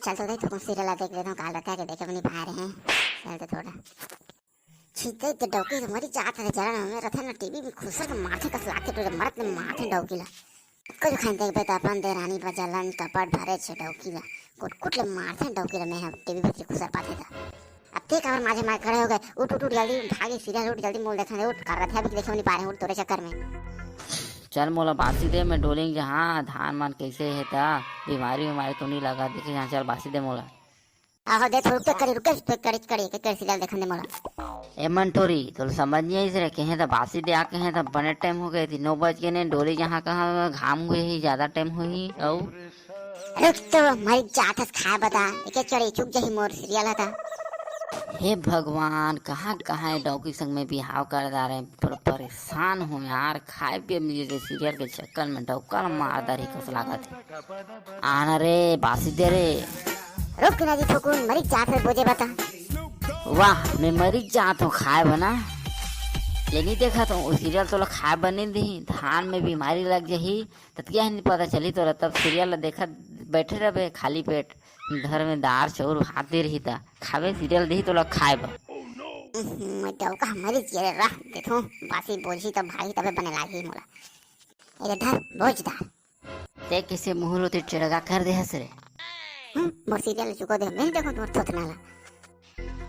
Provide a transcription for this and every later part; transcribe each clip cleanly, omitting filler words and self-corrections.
चल तो देख तुम सीरियल देख लेता हूँ, काल रखा के देखे नहीं पा रहे हैं। चल तो थोड़ा छीते ते डौकी से मरी जात है जरा हमें रथे ना टीवी में खुसर के माथे कस लाके तो मरत ने माथे डौकीला कुछ खान देख बेटा अपन दे रानी बजलन कपड़ भरे छे डौकीला कुट ले मारथे डौकीला में टीवी पर खुसर पाथे था। अब ते कावर माझे मार खड़े हो गए, उठ उठ उठ जल्दी भागे सीरियल उठ जल्दी मोल देखने उठ कर रथे अभी देखे नहीं पा रहे उठ तोरे चक्कर में। चल मोला बासी दे मैं डोलेंगे। हाँ धान मान कैसे है था, बीमारी तो नहीं लगा देखे। यहाँ चल बासी दे मोला। आहो दे थोड़ा रुके सीरियल देखने दे मोला। ए मंटोरी तो समझ नहीं आई रे कहे था बासी दे आके हैं तो बने टाइम हो गए थी 9 बज के ने डोली यहाँ कहाँ घाम हुए ही ज्यादा टाइम हुई। औ रुक तो मरी जात खा बता एके चढ़ी चुक जही मोर सीरियल था। हे भगवान कहाँ कहाँ डॉगी संग में बिहाव कर जा रहे हैं। परेशान हूँ यार, खाए पिए मुझे सीरियल के चक्कर में डॉक्टर मारदार ही कस लागत है। आना रे बासी दे रे। रुक ना जी फुकुन मरी जात है बोझे बता। वाह मैं मरी जात हूँ खाए बना ले नहीं देखा तो सीरियल तो खाए बने दी धान में बीमारी लग जाही तब क्या नहीं पता चली तो तब सीरियल देखा बैठे रहे खाली पेट घर में दाल चाउर भात दे रही था खावे सीरियल दी तो खाए मैं डौका मरी जेरे रह देखो बासी बोझी तब भाई तबे बने लागी मोला ए धर बोझ दाल ते किसे मुंह लो ते चिड़गा कर दे हस रे। मोर सीरियल चुको दे मैं देखो तोर थोथ नाला।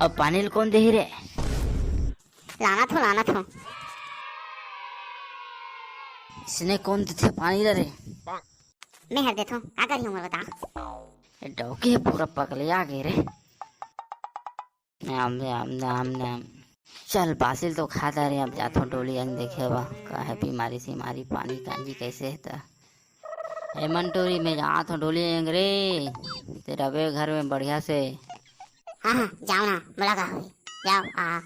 अब पानी कौन दे रे लाना थो इसने कौन देते पानी रे मैं हर देता हूँ क्या करी हूँ मैं बता। डौके पूरा पकले आ गए रे। नाम नाम नाम नाम चल बासिल तो खाता रे। अब जातो डोली अंग देखे बा का है बीमारी से मारी पानी कांजी कैसे है। ए मंटोरी में जात हूँ डोली अंग रे तेरा वे घर में बढ़िया से। हाँ जाओ ना बड़ा का हो जाओ आ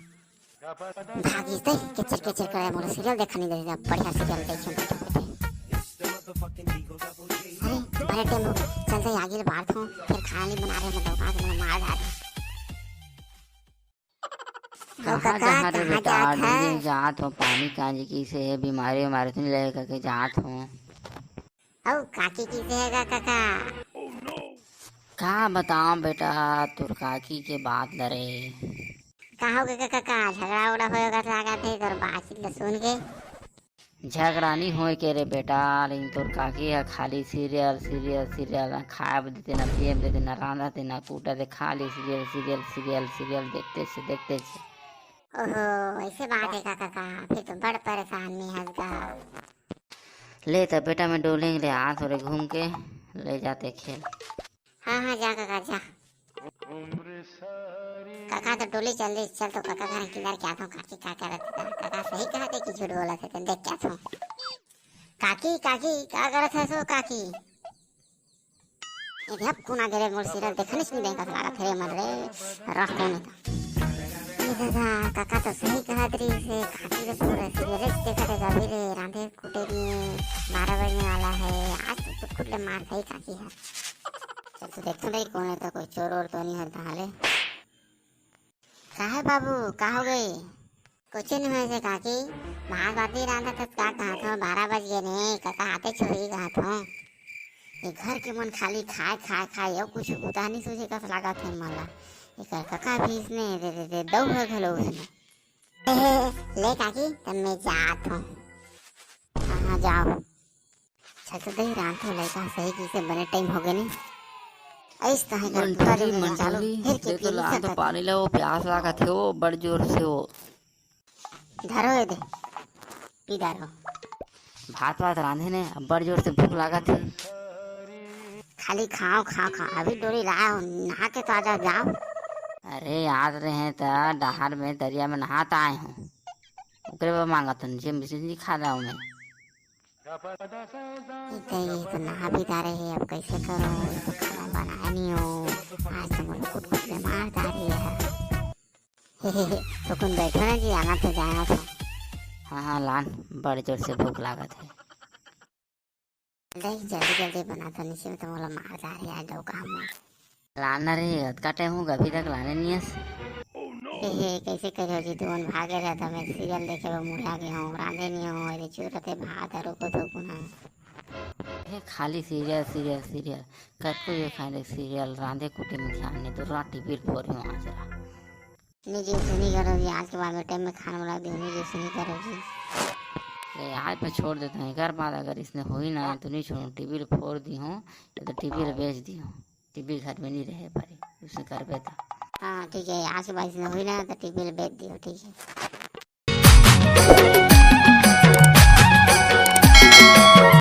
भागी ते केचर करे मोर सीरियल देखने दे बढ़िया सीरियल देखे बैठे अरे बड़े टाइम हो चल से आगे बाहर थो फिर खाना नहीं बना रहे मैं दौका के मार जा रहे। कहाँ जात हूँ पानी कांजी की से है बीमारी हमारे तो नहीं लगेगा कि जात हूँ। ओ काकी की से है काका कहाँ बताऊँ बेटा तुर काकी के बात लरे कहाँ हो गए काका झगड़ा उड़ा होएगा तो आगा थे और बात सुन के झगड़ा नहीं हो के रे बेटा लेकिन तोर काकी है खाली सीरियल सीरियल सीरियल ना खाए देते ना पिए देते ना रांधा देते ना कूटा दे खाली सीरियल सीरियल सीरियल सीरियल देखते से। ओहो ऐसे बात है काका फिर तो बड़ परेशान में हंसगा। ले तो बेटा मैं डोलेंगे ले आ थोड़े घूम के ले जाते खेल। हाँ जा काका जा काका तो डोली चल तो काका घर किधर क्या था काकी क्या कर रहा था काका सही कहा थे कि झूठ बोला था देख क्या था काकी काकी क्या कर रहा था सो काकी ये अब कौन आ गए मोर सीरियल देखने से नहीं देखा लगा थे मर रे रख कौन था ये दादा काका तो सही कहा थे से काकी तो पूरा सीरियल देखा था अभी रे रांधे कुटे दिए 12 बजने वाला है आज तो कुट ले मार सही काकी है। चल तो देखते नहीं कौन है तो कोई चोर और तो नहीं होता हाले काहे बाबू का हो गई कुछ नहीं हुए से काकी भाग बाती रहा था क्या कहा था 12 बज गए ने काका आते छोड़ी कहा था ये घर के मन खाली खाए यो कुछ उता नहीं सोचे कस लगा थे माला ये काका भी इसने दे दो है घलो उसने ले काकी तब मैं जात हूँ। हाँ जाओ चल तो दे रात हो लड़का सही की से बने टाइम हो गए नहीं ऐसा है मंटोरी दे तो ला तो पानी ले वो प्यास लगा थे वो बड़ जोर से वो धरो दे पी धरो भात रांधे ने अब बड़ जोर से भूख लगा थी खाली खाओ अभी डोरी लाओ नहा के तो आजा जाओ। अरे याद रहे तो डहार में दरिया में नहाता आए हूँ ओकरे पर मांगा तो नीचे मिसी खा रहा हूँ मैं तो नहा भी जा रहे हैं अब कैसे करो तो खाना बनाया नहीं हो आज तो मुझे कुछ बीमार जा रही है तो कौन बैठो ना जी आना तो जाना था। हाँ लान बड़े जोर से भूख लागत है जल्दी बना तो नीचे में तो मोला मार जा रही है डौका हम लाना रे अतका टाइम होगा अभी तक लाने नहीं है कैसे करो जी तुम भागे रहा था मैं सीरियल देखे वो मुड़ा गया हूँ रांधे नहीं हूँ अरे चूर रहे भात रुको तो पुनः हे खाली सीरियल सीरियल सीरियल कब ये खाने सीरियल रांधे कुटे में ध्यान नहीं तो रात टीवी पर ही वहाँ जरा नहीं जी सुनी करो जी, आज के बाद में टाइम में खाना बना दी नहीं जी, सुनी करो जी। ले आज मैं छोड़ देता हूँ, एक बार अगर इसने हुई ना तो नहीं छोड़ूँ, टीवी फोड़ दी हूँ या तो टीवी बेच दी हूँ, टीवी घर में नहीं रहे पारी उसने कर बेटा। हाँ ठीक है, आज के बाद इसने हुई ना तो टीवी बेच दियो, ठीक है।